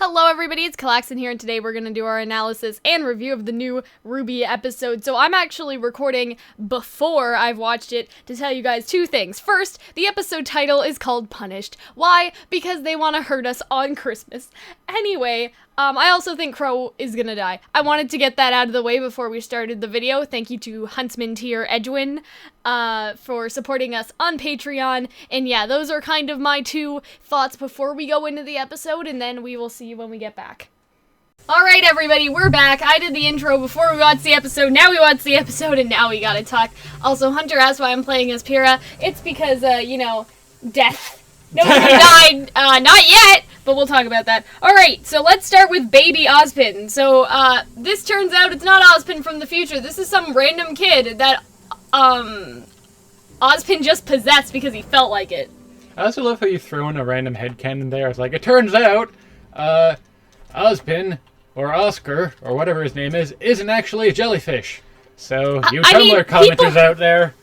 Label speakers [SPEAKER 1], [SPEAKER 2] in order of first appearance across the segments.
[SPEAKER 1] Hello everybody, it's Calxiyn here, and today we're going to do our analysis and review of the new RWBY episode. So I'm actually recording before I've watched it to tell you guys two things. First, the episode title is called Punished. Why? Because they want to hurt us on Christmas. Anyway, I also think Crow is gonna die. I wanted to get that out of the way before we started the video. Thank you to Huntsman Tier Edwin for supporting us on Patreon. And yeah, those are kind of my two thoughts before we go into the episode, and then we will see you when we get back. Alright everybody, we're back. I did the intro before we watched the episode, now we watched the episode, and now we gotta talk. Also, Hunter asked why I'm playing as Pyrrha. It's because, death. Nobody died, not yet, but we'll talk about that. Alright, so let's start with baby Ozpin. So, this turns out it's not Ozpin from the future. This is some random kid that, Ozpin just possessed because he felt like it.
[SPEAKER 2] I also love how you throw in a random headcanon there. It's like, it turns out, Ozpin, or Oscar, or whatever his name is, isn't actually a jellyfish. So, you Tumblr commenters out there.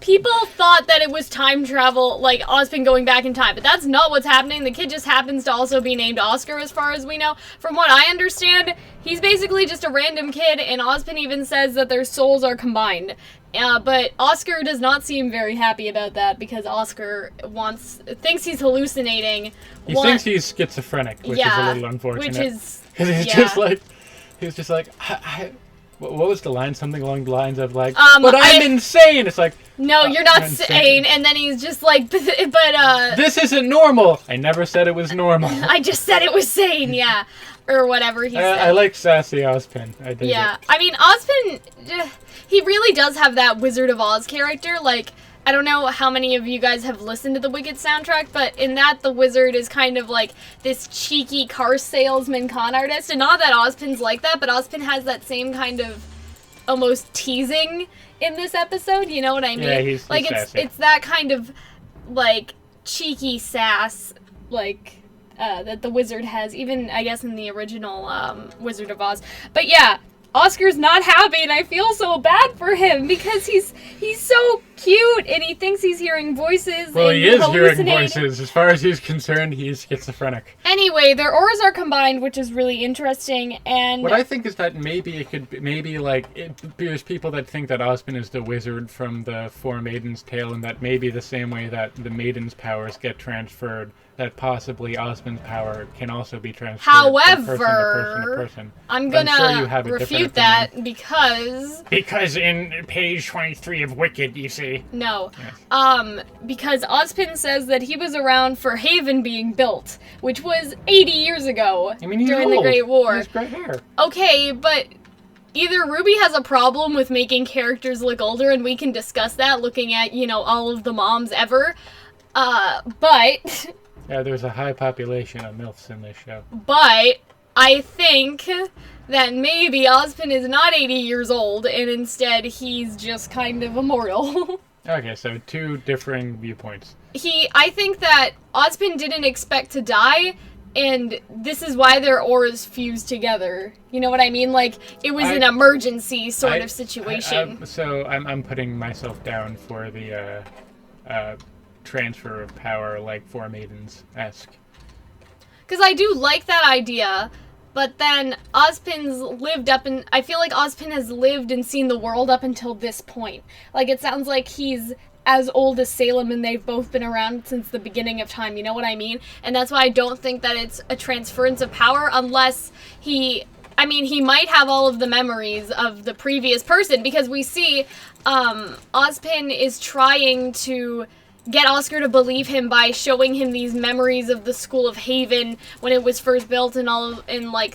[SPEAKER 1] People thought that it was time travel, like Ozpin going back in time, but that's not what's happening. The kid just happens to also be named Oscar, as far as we know. From what I understand, he's basically just a random kid, and Ozpin even says that their souls are combined. But Oscar does not seem very happy about that, because Oscar thinks he's hallucinating.
[SPEAKER 2] He thinks he's schizophrenic, which is a little unfortunate.
[SPEAKER 1] Which is,
[SPEAKER 2] because he's just like, what was the line? Something along the lines of like, but I'm insane! It's like,
[SPEAKER 1] no, you're not sane. And then he's just like, but
[SPEAKER 2] this isn't normal! I never said it was normal.
[SPEAKER 1] I just said it was sane, yeah. Or whatever he said.
[SPEAKER 2] I like sassy Ozpin. I dig it.
[SPEAKER 1] I mean, Ozpin, he really does have that Wizard of Oz character. Like, I don't know how many of you guys have listened to the Wicked soundtrack, but in that, the wizard is kind of like this cheeky car salesman con artist. And not that Ozpin's like that, but Ozpin has that same kind of almost teasing in this episode. You know what I mean?
[SPEAKER 2] Yeah, he's
[SPEAKER 1] like
[SPEAKER 2] sassy.
[SPEAKER 1] It's that kind of like cheeky sass, like that the wizard has, even I guess in the original Wizard of Oz. But yeah, Oscar's not happy, and I feel so bad for him because he's so cute, and he thinks he's hearing voices.
[SPEAKER 2] Well, he is hearing voices. As far as he's concerned, he's schizophrenic.
[SPEAKER 1] Anyway, their auras are combined, which is really interesting. And
[SPEAKER 2] what I think is that maybe there's people that think that Ozpin is the wizard from the Four Maidens tale, and that maybe the same way that the maidens' powers get transferred, that possibly Ozpin's power can also be transferred from person to person.
[SPEAKER 1] I'm gonna refute that because
[SPEAKER 2] in page 23 of Wicked, you see.
[SPEAKER 1] No. Yes. Because Ozpin says that he was around for Haven being built, which was 80 years ago.
[SPEAKER 2] I mean, he's
[SPEAKER 1] during
[SPEAKER 2] old.
[SPEAKER 1] The Great War.
[SPEAKER 2] He has gray hair.
[SPEAKER 1] Okay, but either RWBY has a problem with making characters look older, and we can discuss that looking at, all of the moms ever. But
[SPEAKER 2] yeah, there's a high population of MILFs in this show.
[SPEAKER 1] But I think that maybe Ozpin is not 80 years old, and instead he's just kind of immortal.
[SPEAKER 2] Okay, so two differing viewpoints.
[SPEAKER 1] I think that Ozpin didn't expect to die, and this is why their auras fused together. You know what I mean? Like, it was an emergency sort of situation.
[SPEAKER 2] So I'm putting myself down for the transfer of power, like Four Maidens-esque.
[SPEAKER 1] Because I do like that idea, but then Ozpin's I feel like Ozpin has lived and seen the world up until this point. Like, it sounds like he's as old as Salem, and they've both been around since the beginning of time, you know what I mean? And that's why I don't think that it's a transference of power, unless he might have all of the memories of the previous person, because we see Ozpin is trying to get Oscar to believe him by showing him these memories of the School of Haven when it was first built and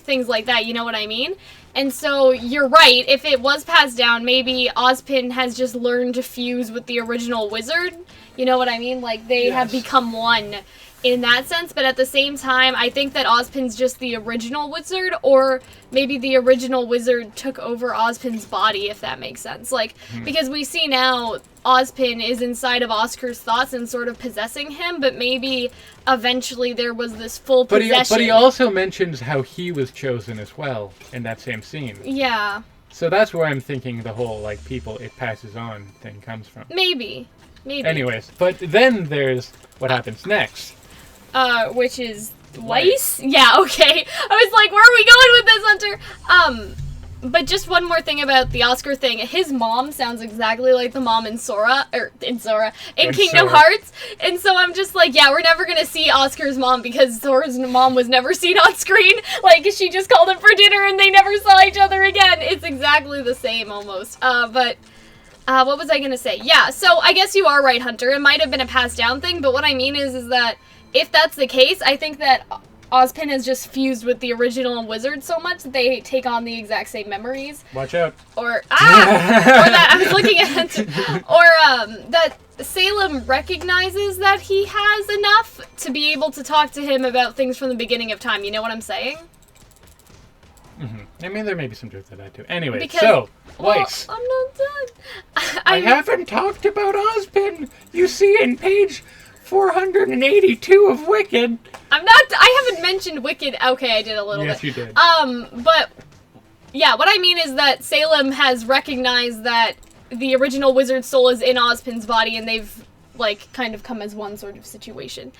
[SPEAKER 1] things like that, you know what I mean? And so you're right, if it was passed down, maybe Ozpin has just learned to fuse with the original wizard, you know what I mean? Like, they have become one in that sense, but at the same time, I think that Ozpin's just the original wizard, or maybe the original wizard took over Ozpin's body, if that makes sense. Like, because we see now Ozpin is inside of Oscar's thoughts and sort of possessing him, but maybe eventually there was this full possession.
[SPEAKER 2] But he also mentions how he was chosen as well in that same scene.
[SPEAKER 1] Yeah.
[SPEAKER 2] So that's where I'm thinking the whole, it passes on thing comes from.
[SPEAKER 1] Maybe.
[SPEAKER 2] Anyways, but then there's what happens next.
[SPEAKER 1] Which is Weiss? Yeah, okay. I was like, where are we going with this, Hunter? But just one more thing about the Oscar thing. His mom sounds exactly like the mom in Kingdom Hearts. And so I'm just like, yeah, we're never gonna see Oscar's mom because Sora's mom was never seen on screen. Like, she just called him for dinner and they never saw each other again. It's exactly the same, almost. What was I gonna say? Yeah, so I guess you are right, Hunter. It might have been a passed down thing, but what I mean is that if that's the case, I think that Ozpin has just fused with the original wizard so much that they take on the exact same memories.
[SPEAKER 2] Watch out.
[SPEAKER 1] Or that I was looking at, that Salem recognizes that he has enough to be able to talk to him about things from the beginning of time. You know what I'm saying?
[SPEAKER 2] Mm-hmm. I mean, there may be some truth to that too. Anyway,
[SPEAKER 1] I'm
[SPEAKER 2] Weiss.
[SPEAKER 1] not done.
[SPEAKER 2] I haven't talked about Ozpin. You see in page 482 of Wicked.
[SPEAKER 1] I haven't mentioned Wicked. Okay, I did a little bit.
[SPEAKER 2] Yes, you did.
[SPEAKER 1] But yeah, what I mean is that Salem has recognized that the original wizard soul is in Ozpin's body, and they've like kind of come as one sort of situation.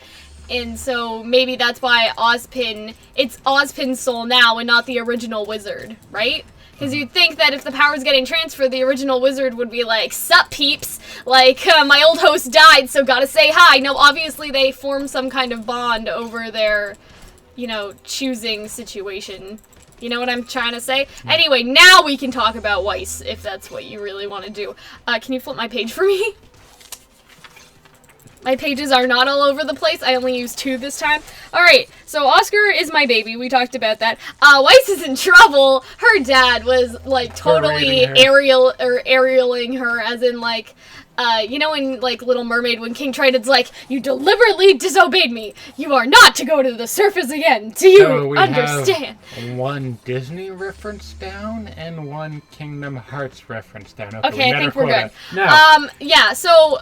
[SPEAKER 1] And so maybe that's why it's Ozpin's soul now and not the original wizard, right? Because you'd think that if the power's getting transferred, the original wizard would be like, sup peeps, like, my old host died, so gotta say hi. No, obviously they form some kind of bond over their, choosing situation. You know what I'm trying to say? Anyway, now we can talk about Weiss, if that's what you really want to do. Can you flip my page for me? My pages are not all over the place. I only used 2 this time. Alright, so Oscar is my baby. We talked about that. Weiss is in trouble. Her dad was, like, totally aerialing her, as in, like, in, like, Little Mermaid, when King Triton's like, you deliberately disobeyed me. You are not to go to the surface again. Do you understand?
[SPEAKER 2] Have one Disney reference down and one Kingdom Hearts reference down. Okay,
[SPEAKER 1] I think we're good.
[SPEAKER 2] Now,
[SPEAKER 1] yeah, so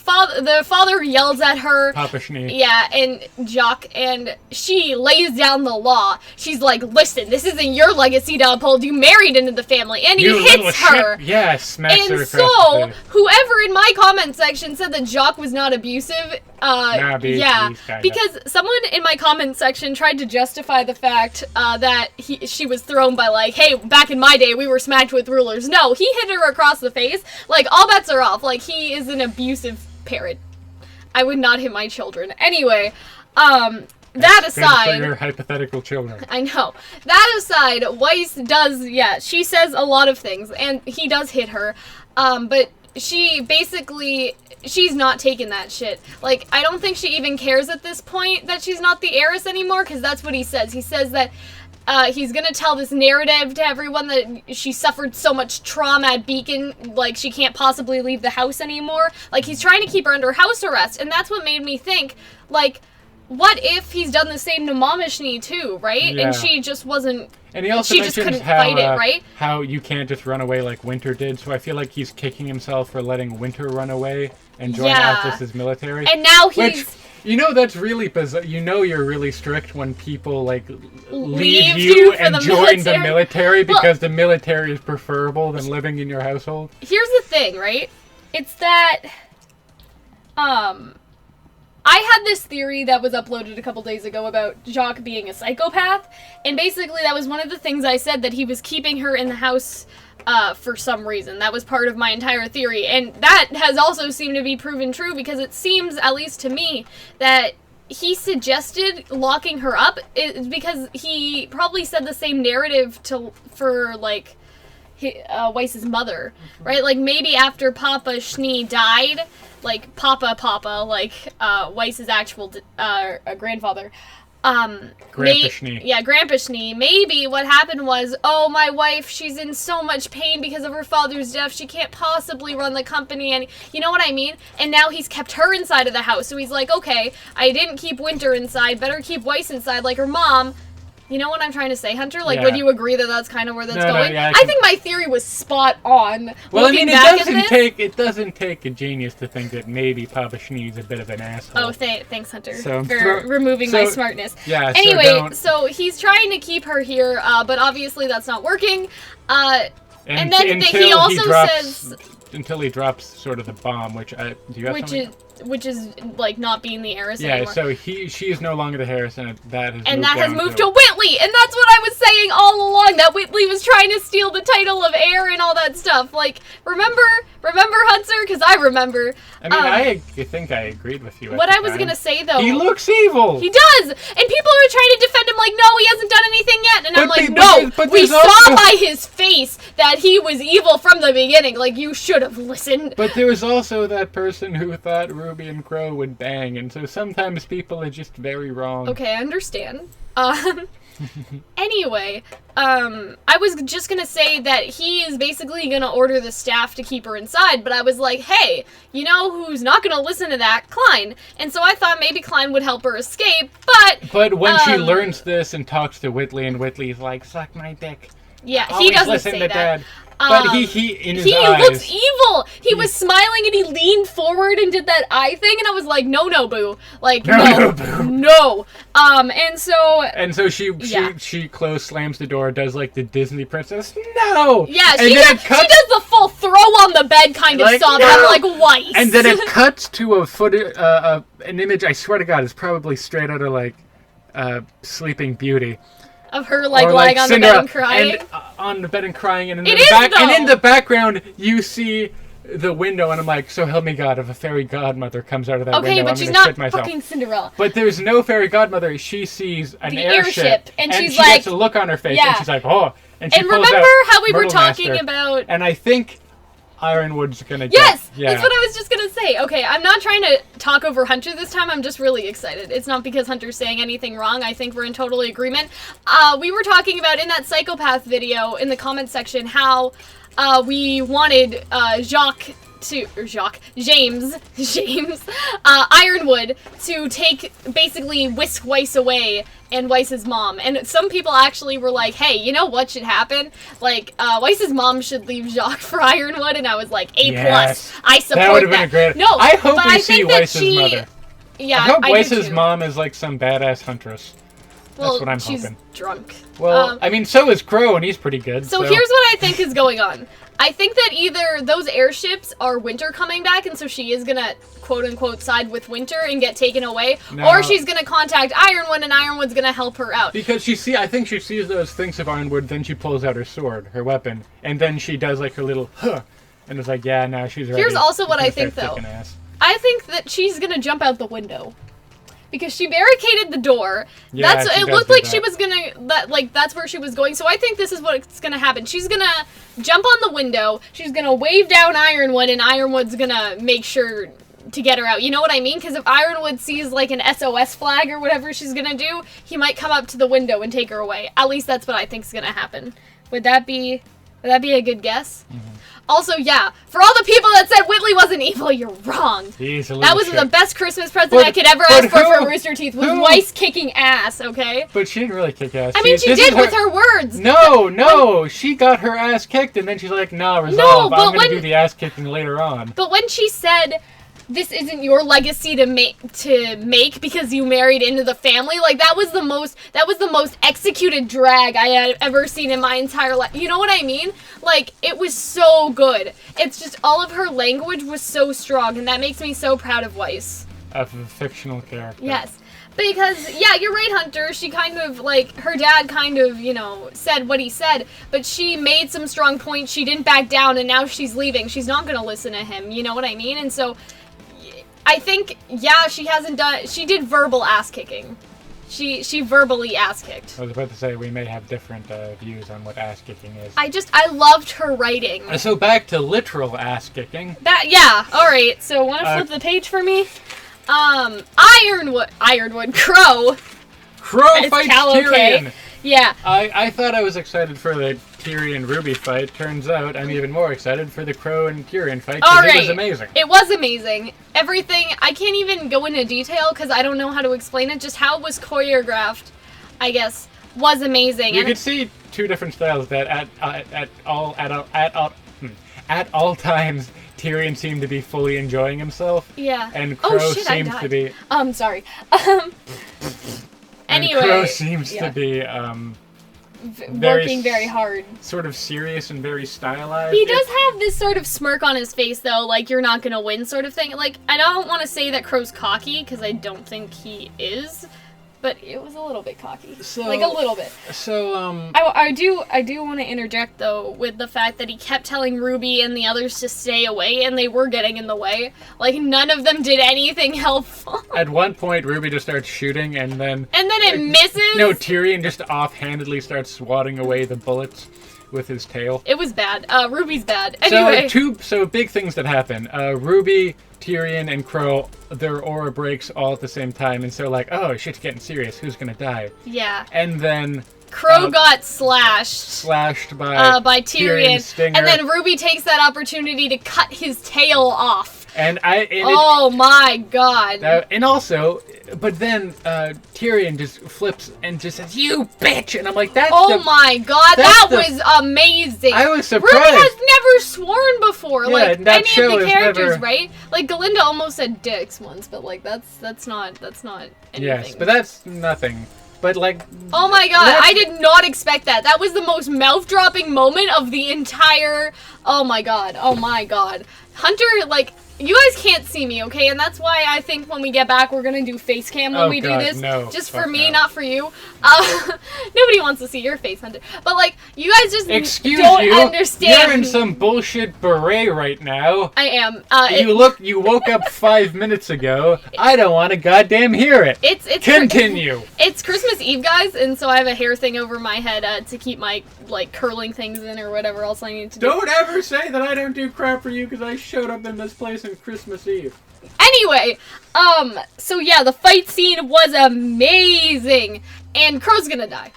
[SPEAKER 1] the father yells at her.
[SPEAKER 2] Papa Schnee.
[SPEAKER 1] Yeah, and Jock, and she lays down the law. She's like, listen, this isn't your legacy to uphold. You married into the family. And he hits her.
[SPEAKER 2] Yeah, smacks her.
[SPEAKER 1] And so, whoever in my comment section said that Jock was not abusive, because someone in my comment section tried to justify the fact that she was thrown by, like, hey, back in my day, we were smacked with rulers. No, he hit her across the face. Like, all bets are off. Like, he is an abusive parent. I would not hit my children. Anyway, that aside...
[SPEAKER 2] For your hypothetical children.
[SPEAKER 1] I know. That aside, Weiss does, she says a lot of things, and he does hit her, but she basically... She's not taking that shit. Like, I don't think she even cares at this point that she's not the heiress anymore, because that's what he says. He says that he's gonna tell this narrative to everyone that she suffered so much trauma at Beacon, like, she can't possibly leave the house anymore. Like, he's trying to keep her under house arrest, and that's what made me think, like, what if he's done the same to Mama Schnee, too, right? Yeah. And she just wasn't...
[SPEAKER 2] And he also
[SPEAKER 1] just couldn't fight it, right?
[SPEAKER 2] How you can't just run away like Winter did, so I feel like he's kicking himself for letting Winter run away and join Alphys' military.
[SPEAKER 1] And now he's...
[SPEAKER 2] Which, that's really bizarre. You're really strict when people, like, leave you and join the military because the military is preferable than living in your household.
[SPEAKER 1] Here's the thing, right? It's that, I had this theory that was uploaded a couple days ago about Jacques being a psychopath, and basically that was one of the things I said, that he was keeping her in the house for some reason. That was part of my entire theory, and that has also seemed to be proven true, because it seems, at least to me, that he suggested locking her up because he probably said the same narrative for Weiss's mother, right? Like, maybe after Papa Schnee died, like, Papa, like, Weiss's actual grandfather,
[SPEAKER 2] Grandpa Schnee.
[SPEAKER 1] Yeah, Grandpa Schnee. Maybe what happened was, oh, my wife, she's in so much pain because of her father's death, she can't possibly run the company, and you know what I mean? And now he's kept her inside of the house, so he's like, okay, I didn't keep Winter inside, better keep Weiss inside like her mom. You know what I'm trying to say, Hunter? Like, would you agree that that's kind of where that's going?
[SPEAKER 2] Yeah,
[SPEAKER 1] I think my theory was spot on.
[SPEAKER 2] Well, I mean, it doesn't take a genius to think that maybe Papa Schnee's a bit of an asshole.
[SPEAKER 1] Oh, thanks, Hunter, for removing my smartness.
[SPEAKER 2] Yeah.
[SPEAKER 1] Anyway, so he's trying to keep her here, but obviously that's not working. And then he also says,
[SPEAKER 2] until he drops sort of the bomb, which do you have something?
[SPEAKER 1] which is like not being the heiress
[SPEAKER 2] Yeah,
[SPEAKER 1] anymore.
[SPEAKER 2] so she is no longer the heiress, and that has
[SPEAKER 1] moved to Whitley, and that's what I was saying all along, that Whitley was trying to steal the title of heir and all that stuff. Like, remember Hunter? Because I remember.
[SPEAKER 2] I mean, I think I agreed with you.
[SPEAKER 1] What I was gonna say though,
[SPEAKER 2] he looks evil.
[SPEAKER 1] He does, and people are trying to defend him like, no, he hasn't done anything yet. And I'm like, no, we saw by his face that he was evil from the beginning. Like, you should have listened.
[SPEAKER 2] But there was also that person who thought Ruby and Crow would bang, and so sometimes people are just very wrong.
[SPEAKER 1] Okay, I understand. Anyway, I was just gonna say that he is basically gonna order the staff to keep her inside, but I was like, hey, you know who's not gonna listen to that? Klein. And so I thought maybe Klein would help her escape, but...
[SPEAKER 2] But when she learns this and talks to Whitley, and Whitley's like, suck my dick.
[SPEAKER 1] Yeah, he doesn't
[SPEAKER 2] listen
[SPEAKER 1] say
[SPEAKER 2] to
[SPEAKER 1] that.
[SPEAKER 2] Dad. But he in his eyes...
[SPEAKER 1] He looks evil! He was smiling and he leaned forward and did that eye thing, and I was like, no, boo. Like, no, boo. No. And so
[SPEAKER 2] she close slams the door, does like the Disney princess, no!
[SPEAKER 1] Yeah, she does the full throw on the bed kind of sob, no! Like Weiss.
[SPEAKER 2] And then it cuts to an image, I swear to God, is probably straight out of like Sleeping Beauty.
[SPEAKER 1] Of her like lying on the bed and crying,
[SPEAKER 2] and on the bed and crying, and in the background you see the window, and I'm like, so help me God, if a fairy godmother comes out of that window,
[SPEAKER 1] okay, but
[SPEAKER 2] I'm
[SPEAKER 1] she's
[SPEAKER 2] gonna shit
[SPEAKER 1] not
[SPEAKER 2] myself.
[SPEAKER 1] fucking Cinderella.
[SPEAKER 2] But there's no fairy godmother. She sees an airship,
[SPEAKER 1] and she's
[SPEAKER 2] she
[SPEAKER 1] like,
[SPEAKER 2] gets a look on her face, and she's like, oh, and she pulls
[SPEAKER 1] remember
[SPEAKER 2] out
[SPEAKER 1] how we were
[SPEAKER 2] Myrtle
[SPEAKER 1] talking
[SPEAKER 2] Master,
[SPEAKER 1] about?
[SPEAKER 2] And I think Ironwood's gonna
[SPEAKER 1] Yes! That's what I was just gonna say. Okay, I'm not trying to talk over Hunter this time, I'm just really excited. It's not because Hunter's saying anything wrong, I think we're in total agreement. We were talking about, in that psychopath video, in the comment section, how we wanted James, Ironwood, to basically whisk Weiss away, and Weiss's mom. And some people actually were like, hey, you know what should happen? Like, Weiss's mom should leave Jacques for Ironwood, and I was like, A+.
[SPEAKER 2] Yes.
[SPEAKER 1] I support that.
[SPEAKER 2] That would have been a great...
[SPEAKER 1] No,
[SPEAKER 2] I hope we see Weiss's mother.
[SPEAKER 1] Yeah,
[SPEAKER 2] I hope Weiss's mom is like some badass huntress.
[SPEAKER 1] Well,
[SPEAKER 2] that's what I'm
[SPEAKER 1] she's
[SPEAKER 2] hoping.
[SPEAKER 1] Drunk.
[SPEAKER 2] Well, I mean, so is Crow, and he's pretty good.
[SPEAKER 1] So here's what I think is going on. I think that either those airships are Winter coming back, and so she is gonna, quote-unquote, side with Winter and get taken away, or she's gonna contact Ironwood, and Ironwood's gonna help her out.
[SPEAKER 2] Because I think she sees those things of Ironwood, then she pulls out her sword, her weapon, and then she does, like, her little, and it's like, yeah, now she's ready.
[SPEAKER 1] Here's also what I think, though. I think that she's gonna jump out the window. Because she barricaded the door.
[SPEAKER 2] Yeah,
[SPEAKER 1] it looked like she was gonna that's where she was going. So I think this is what's gonna happen. She's gonna jump on the window, she's gonna wave down Ironwood, and Ironwood's gonna make sure to get her out. You know what I mean? Because if Ironwood sees like an SOS flag or whatever she's gonna do, he might come up to the window and take her away. At least that's what I think's gonna happen. Would that be a good guess? Mm-hmm. Also, yeah, for all the people that said Whitley wasn't evil, you're wrong. That was the best Christmas present I could ever ask for Rooster Teeth, was Weiss kicking ass, okay?
[SPEAKER 2] But she didn't really kick ass.
[SPEAKER 1] I mean, she did with her words.
[SPEAKER 2] No, she got her ass kicked, and then she's like, nah, resolve, I'm gonna do the ass kicking later on.
[SPEAKER 1] But when she said, this isn't your legacy to make because you married into the family, like, that was the most executed drag I had ever seen in my entire life. You know what I mean? Like, it was so good. It's just all of her language was so strong, and that makes me so proud of Weiss.
[SPEAKER 2] Of a fictional character.
[SPEAKER 1] Yes. Because, yeah, you're right, Hunter. She kind of, like, her dad kind of, said what he said, but she made some strong points. She didn't back down, and now she's leaving. She's not going to listen to him. You know what I mean? And so I think, yeah, she did verbal ass kicking. She verbally ass kicked.
[SPEAKER 2] I was about to say, we may have different views on what ass kicking is.
[SPEAKER 1] I loved her writing.
[SPEAKER 2] So back to literal ass kicking.
[SPEAKER 1] Yeah, alright, so want to flip the page for me? Ironwood, Crow
[SPEAKER 2] fights Tyrion!
[SPEAKER 1] Yeah.
[SPEAKER 2] I thought I was excited for the Tyrion-RWBY fight. Turns out I'm even more excited for the Crow and Tyrion fight, because it was amazing.
[SPEAKER 1] It was amazing. Everything, I can't even go into detail because I don't know how to explain it. Just how it was choreographed, I guess, was amazing.
[SPEAKER 2] You could see two different styles that at all times Tyrion seemed to be fully enjoying himself.
[SPEAKER 1] Yeah.
[SPEAKER 2] And Crow seems to be...
[SPEAKER 1] sorry. Anyway.
[SPEAKER 2] And Crow seems to be,
[SPEAKER 1] working very hard.
[SPEAKER 2] Sort of serious and very stylized.
[SPEAKER 1] He does have this sort of smirk on his face, though, like, you're not gonna win sort of thing. Like, I don't want to say that Crow's cocky, because I don't think he is, but it was a little bit cocky.
[SPEAKER 2] So,
[SPEAKER 1] like, a little bit.
[SPEAKER 2] So,
[SPEAKER 1] I do want to interject, though, with the fact that he kept telling Ruby and the others to stay away, and they were getting in the way. Like, none of them did anything helpful.
[SPEAKER 2] At one point, Ruby just starts shooting, and then...
[SPEAKER 1] And then it misses?
[SPEAKER 2] No, Tyrion just offhandedly starts swatting away the bullets with his tail.
[SPEAKER 1] It was bad. Ruby's bad. Anyway.
[SPEAKER 2] So big things that happen. Ruby, Tyrion, and Crow, their aura breaks all at the same time, and so like, oh, shit's getting serious. Who's gonna die?
[SPEAKER 1] Yeah.
[SPEAKER 2] And then...
[SPEAKER 1] Crow got slashed.
[SPEAKER 2] Slashed by
[SPEAKER 1] Tyrion.
[SPEAKER 2] Stinger.
[SPEAKER 1] And then Ruby takes that opportunity to cut his tail off.
[SPEAKER 2] Oh
[SPEAKER 1] my god.
[SPEAKER 2] And also, but then Tyrion just flips and just says, "You bitch!" And I'm like, "That's
[SPEAKER 1] my god, that was amazing."
[SPEAKER 2] I was surprised.
[SPEAKER 1] Ruby has never sworn before,
[SPEAKER 2] yeah,
[SPEAKER 1] like
[SPEAKER 2] that
[SPEAKER 1] any
[SPEAKER 2] show
[SPEAKER 1] of the characters,
[SPEAKER 2] never...
[SPEAKER 1] right? Like Galinda almost said dicks once, but like that's not anything.
[SPEAKER 2] Yes, but that's nothing. But like,
[SPEAKER 1] oh my god, I did not expect that. That was the most mouth-dropping moment of the entire. Oh my god, Hunter, like. You guys can't see me, okay? And that's why I think when we get back, we're gonna do face cam when we do this.
[SPEAKER 2] No,
[SPEAKER 1] just for me, not for you. Nobody wants to see your face, Hunter. But, like, you guys just don't understand.
[SPEAKER 2] You're in some bullshit beret right now.
[SPEAKER 1] I am.
[SPEAKER 2] You woke up 5 minutes ago. I don't want to goddamn hear it. Continue.
[SPEAKER 1] It's Christmas Eve, guys, and so I have a hair thing over my head to keep my, like, curling things in or whatever else I need to do.
[SPEAKER 2] Don't ever say that I don't do crap for you because I showed up in this place Christmas Eve.
[SPEAKER 1] Anyway, so yeah, the fight scene was amazing, and Crow's gonna die.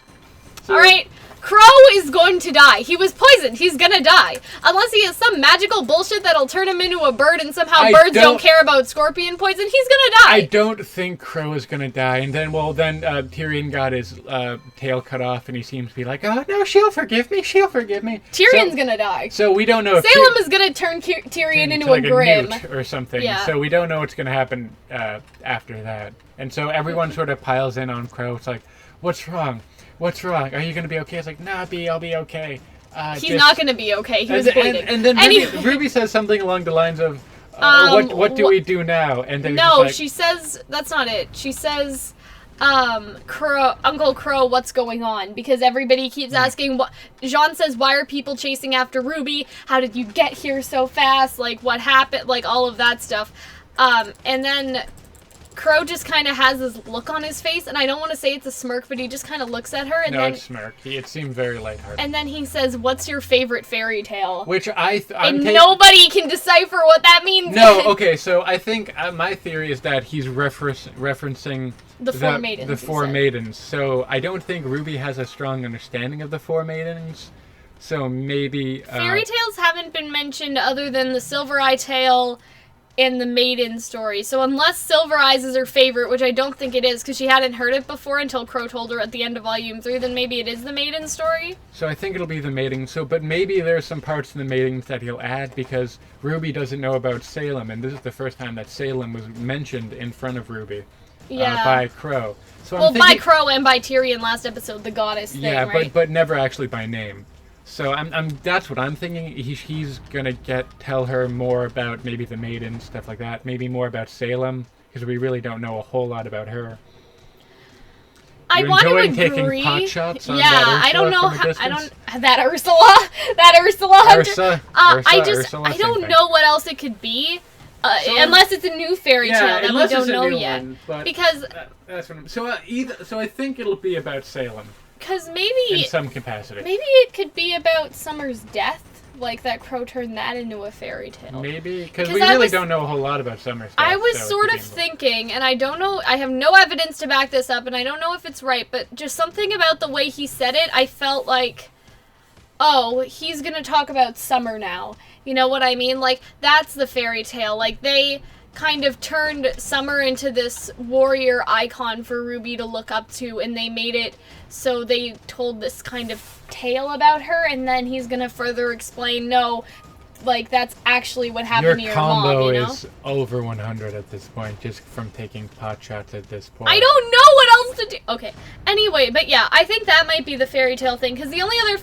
[SPEAKER 1] Alright? Crow is going to die. He was poisoned. He's gonna die. Unless he has some magical bullshit that'll turn him into a bird and somehow birds don't care about scorpion poison, he's gonna die.
[SPEAKER 2] I don't think Crow is gonna die. And then, Tyrion got his tail cut off and he seems to be like, oh, no, she'll forgive me.
[SPEAKER 1] Tyrion's gonna die.
[SPEAKER 2] So we don't know if
[SPEAKER 1] Salem is gonna turn Tyrion into
[SPEAKER 2] like
[SPEAKER 1] a Grim.
[SPEAKER 2] Newt or something.
[SPEAKER 1] Yeah.
[SPEAKER 2] So we don't know what's gonna happen after that. And so everyone sort of piles in on Crow. It's like, what's wrong? What's wrong? Are you going to be okay? It's like, nah, I'll be okay.
[SPEAKER 1] He's not going to be okay. He was bleeding.
[SPEAKER 2] And then Ruby says something along the lines of, what do we do now? And then
[SPEAKER 1] she says, that's not it. She says, Uncle Crow, what's going on? Because everybody keeps asking, Jean says, why are people chasing after Ruby? How did you get here so fast? Like, what happened? Like, all of that stuff. And then Crow just kind of has this look on his face, and I don't want to say it's a smirk, but he just kind of looks at her, and
[SPEAKER 2] then... No, it's smirk. It seemed very lighthearted.
[SPEAKER 1] And then he says, what's your favorite fairy tale?
[SPEAKER 2] Which
[SPEAKER 1] nobody can decipher what that means.
[SPEAKER 2] No, okay, so I think my theory is that he's referencing...
[SPEAKER 1] The Four Maidens.
[SPEAKER 2] The Four Maidens. So I don't think Ruby has a strong understanding of the Four Maidens. So maybe...
[SPEAKER 1] Fairy tales haven't been mentioned other than the Silver Eye tale and the Maiden story. So unless Silver Eyes is her favorite, which I don't think it is, because she hadn't heard it before until Crow told her at the end of Volume 3, then maybe it is the Maiden story.
[SPEAKER 2] So I think it'll be the Maiden. But maybe there's some parts in the Maidens that he'll add, because Ruby doesn't know about Salem, and this is the first time that Salem was mentioned in front of Ruby.
[SPEAKER 1] Yeah.
[SPEAKER 2] By Crow. So
[SPEAKER 1] by Crow and by Tyrion last episode, the goddess thing, right?
[SPEAKER 2] but never actually by name. So that's what I'm thinking. He's gonna tell her more about maybe the Maiden, stuff like that. Maybe more about Salem, because we really don't know a whole lot about her.
[SPEAKER 1] I want to agree.
[SPEAKER 2] Taking pot shots on
[SPEAKER 1] that
[SPEAKER 2] Ursula
[SPEAKER 1] I don't know. That Ursula Hunter. I don't know what else it could be. Unless it's a new fairy tale that we don't know yet. Because
[SPEAKER 2] that's what so I think it'll be about Salem.
[SPEAKER 1] Because maybe...
[SPEAKER 2] In some capacity.
[SPEAKER 1] Maybe it could be about Summer's death, like that Crow turned that into a fairy tale.
[SPEAKER 2] Maybe, because we really don't know a whole lot about Summer's death.
[SPEAKER 1] I was sort of thinking, and I don't know, I have no evidence to back this up, and I don't know if it's right, but just something about the way he said it, I felt like, oh, he's gonna talk about Summer now. You know what I mean? Like, that's the fairy tale. Like, they kind of turned Summer into this warrior icon for Ruby to look up to, and they made it so they told this kind of tale about her, and then he's gonna further explain, no, like, that's actually what happened to your mom, you know?
[SPEAKER 2] Your combo is over 100 at this point, just from taking pot shots at this point.
[SPEAKER 1] I don't know what else supposed to do? Okay. Anyway, but yeah, I think that might be the fairy tale thing, because the only other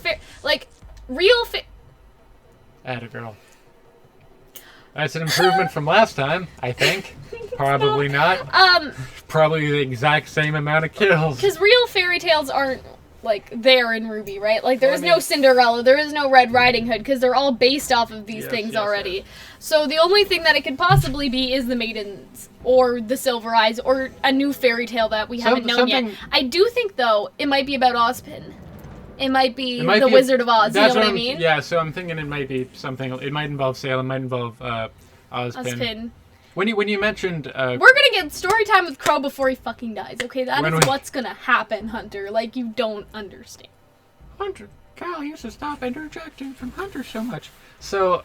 [SPEAKER 1] real
[SPEAKER 2] Atta girl. That's an improvement from last time, I think. Probably not. Probably the exact same amount of kills.
[SPEAKER 1] Because real fairy tales aren't, like, there in RWBY, right? Like, there is no Cinderella, there is no Red Riding Hood, because they're all based off of these things already. Yes. So the only thing that it could possibly be is the Maidens, or the Silver Eyes, or a new fairy tale that we haven't known yet. I do think, though, it might be about Ozpin. It might be the Wizard of Oz, you know what I mean?
[SPEAKER 2] Yeah, so I'm thinking it might be something, it might involve Salem, it might involve Ozpin. When you mentioned...
[SPEAKER 1] We're gonna get story time with Crow before he fucking dies, okay? That is what's gonna happen, Hunter. Like, you don't understand.
[SPEAKER 2] Hunter, Cal, you should stop interjecting from Hunter so much. So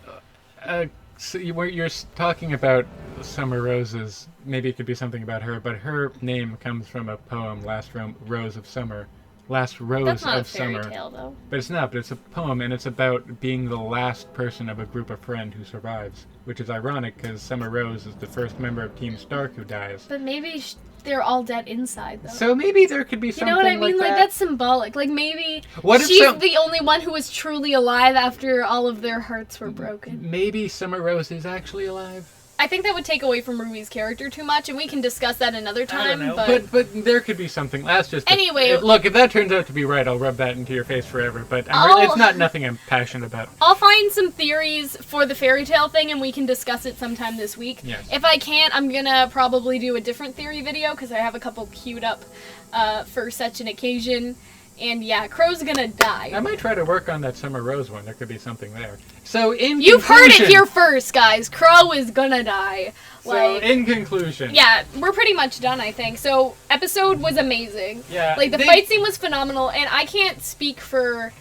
[SPEAKER 2] you're talking about Summer Rose's, maybe it could be something about her, but her name comes from a poem, Last Rose of Summer. Last Rose
[SPEAKER 1] That's not
[SPEAKER 2] of
[SPEAKER 1] a fairy
[SPEAKER 2] Summer.
[SPEAKER 1] Tale, though.
[SPEAKER 2] But it's not, but it's a poem, and it's about being the last person of a group of friends who survives, which is ironic because Summer Rose is the first member of Team Stark who dies.
[SPEAKER 1] But maybe they're all dead inside, though.
[SPEAKER 2] So maybe there could be something like that. You know what I mean?
[SPEAKER 1] Like, that's symbolic. Like, maybe she's the only one who was truly alive after all of their hearts were broken.
[SPEAKER 2] Maybe Summer Rose is actually alive?
[SPEAKER 1] I think that would take away from RWBY's character too much, and we can discuss that another time.
[SPEAKER 2] I don't know. But there could be something. That's just
[SPEAKER 1] anyway.
[SPEAKER 2] Look, if that turns out to be right, I'll rub that into your face forever. But it's not nothing I'm passionate about.
[SPEAKER 1] I'll find some theories for the fairy tale thing, and we can discuss it sometime this week.
[SPEAKER 2] Yes.
[SPEAKER 1] If I can't, I'm gonna probably do a different theory video because I have a couple queued up for such an occasion. And yeah, Crow's gonna die.
[SPEAKER 2] I might try to work on that Summer Rose one. There could be something there. So
[SPEAKER 1] You've heard it here first, guys. Crow is gonna die.
[SPEAKER 2] So in conclusion.
[SPEAKER 1] Yeah, we're pretty much done, I think. So, episode was amazing.
[SPEAKER 2] Yeah.
[SPEAKER 1] Like, the fight scene was phenomenal, and I can't speak for...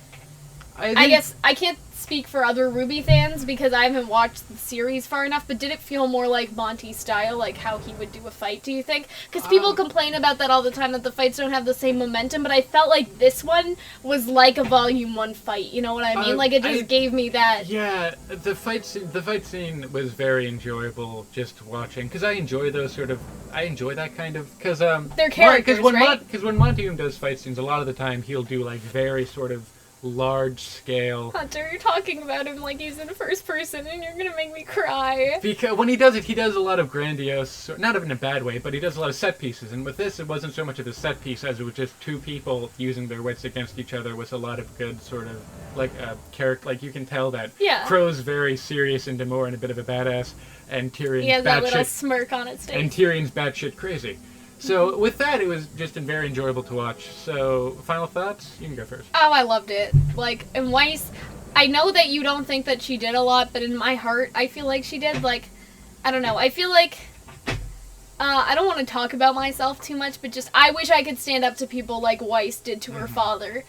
[SPEAKER 1] I guess I can't speak for other RWBY fans because I haven't watched the series far enough, but did it feel more like Monty's style, like how he would do a fight, do you think? Because people complain about that all the time, that the fights don't have the same momentum, but I felt like this one was like a Volume 1 fight, you know what I mean? Like, it just gave me that...
[SPEAKER 2] Yeah, the fight scene was very enjoyable just watching, because I enjoy those I enjoy that kind of... Because,
[SPEAKER 1] they're characters, right?
[SPEAKER 2] Because when Monty does fight scenes, a lot of the time he'll do, like, very sort of large scale.
[SPEAKER 1] Hunter, you're talking about him like he's in first person and you're gonna make me cry.
[SPEAKER 2] Because when he does it, he does a lot of grandiose, not in a bad way, but he does a lot of set pieces. And with this, it wasn't so much of a set piece as it was just two people using their wits against each other with a lot of good sort of, like, character. Like, you can tell that Crow's very serious and demure and a bit of a badass, and Tyrion's
[SPEAKER 1] he has that little smirk on its face.
[SPEAKER 2] And Tyrion's batshit crazy. So, with that, it was just very enjoyable to watch. So, final thoughts? You can go first.
[SPEAKER 1] Oh, I loved it. Like, and Weiss, I know that you don't think that she did a lot, but in my heart, I feel like she did. Like, I don't know. I feel like, I don't want to talk about myself too much, but just, I wish I could stand up to people like Weiss did to her father.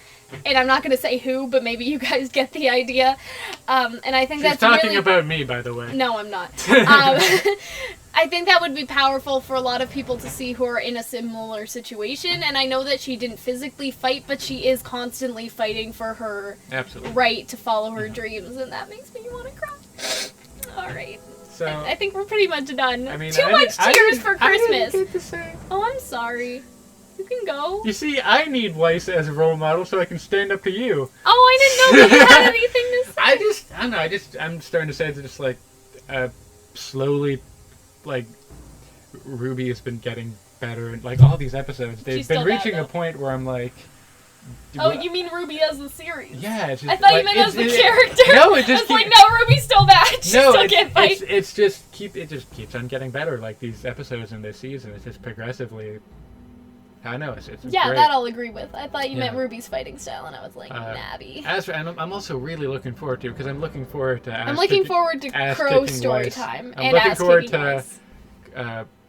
[SPEAKER 1] And I'm not going to say who, but maybe you guys get the idea. And I think
[SPEAKER 2] She's talking about me, by the way.
[SPEAKER 1] No, I'm not. I think that would be powerful for a lot of people to see who are in a similar situation, and I know that she didn't physically fight, but she is constantly fighting for her right to follow her dreams, and that makes me want to cry. Alright.
[SPEAKER 2] So,
[SPEAKER 1] I think we're pretty much done.
[SPEAKER 2] I mean,
[SPEAKER 1] Too much tears for Christmas.
[SPEAKER 2] I didn't get to say.
[SPEAKER 1] Oh, I'm sorry. You can go.
[SPEAKER 2] You see, I need Weiss as a role model so I can stand up to you.
[SPEAKER 1] Oh, I didn't know that you had anything to say.
[SPEAKER 2] I don't know, I'm starting to say it's just like, slowly, like, RWBY has been getting better, and like all these episodes, they've been reaching a point where I'm like,
[SPEAKER 1] oh, you mean RWBY as a series?
[SPEAKER 2] Yeah, it's just,
[SPEAKER 1] I thought you meant as the character.
[SPEAKER 2] No, it just
[SPEAKER 1] like, no, RWBY's still bad. She still can't fight.
[SPEAKER 2] It just keeps on getting better. Like these episodes in this season, it's just progressively. I know it's great.
[SPEAKER 1] That I'll agree with. I thought you meant RWBY's fighting style, and I was like, nabby.
[SPEAKER 2] And I'm also really looking forward to, because I'm looking forward to.
[SPEAKER 1] I'm looking forward to Crow story time and ass kicking Weiss.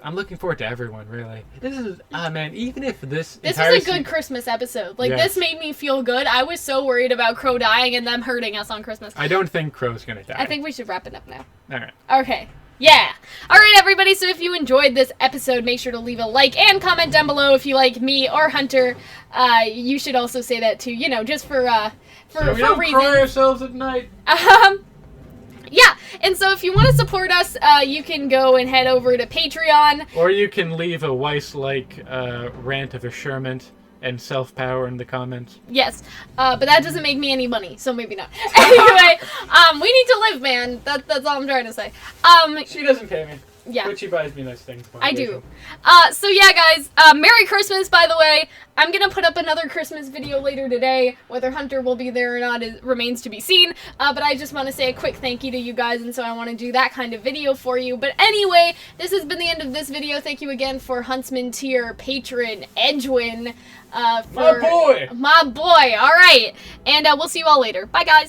[SPEAKER 2] I'm looking forward to everyone, really. This is, man, even if this
[SPEAKER 1] was a good Christmas episode. Like, this made me feel good. I was so worried about Crow dying and them hurting us on Christmas.
[SPEAKER 2] I don't think Crow's gonna die.
[SPEAKER 1] I think we should wrap it up now.
[SPEAKER 2] Alright.
[SPEAKER 1] Okay. Yeah. Alright, everybody, so if you enjoyed this episode, make sure to leave a like and comment down below if you like me or Hunter. You should also say that too, just for
[SPEAKER 2] so we don't cry ourselves at night.
[SPEAKER 1] Yeah, And so if you want to support us, you can go and head over to Patreon.
[SPEAKER 2] Or you can leave a Weiss-like rant of assurement and self-power in the comments.
[SPEAKER 1] Yes, but that doesn't make me any money, so maybe not. Anyway, we need to live, man. That's all I'm trying to say.
[SPEAKER 2] She doesn't pay me.
[SPEAKER 1] Yeah.
[SPEAKER 2] But she buys me nice things.
[SPEAKER 1] I do. So yeah, guys, Merry Christmas, by the way. I'm gonna put up another Christmas video later today. Whether Hunter will be there or not remains to be seen. But I just want to say a quick thank you to you guys, and so I want to do that kind of video for you. But anyway, this has been the end of this video. Thank you again for Huntsman tier patron Edwin.
[SPEAKER 2] My boy!
[SPEAKER 1] My boy! Alright. And we'll see you all later. Bye, guys!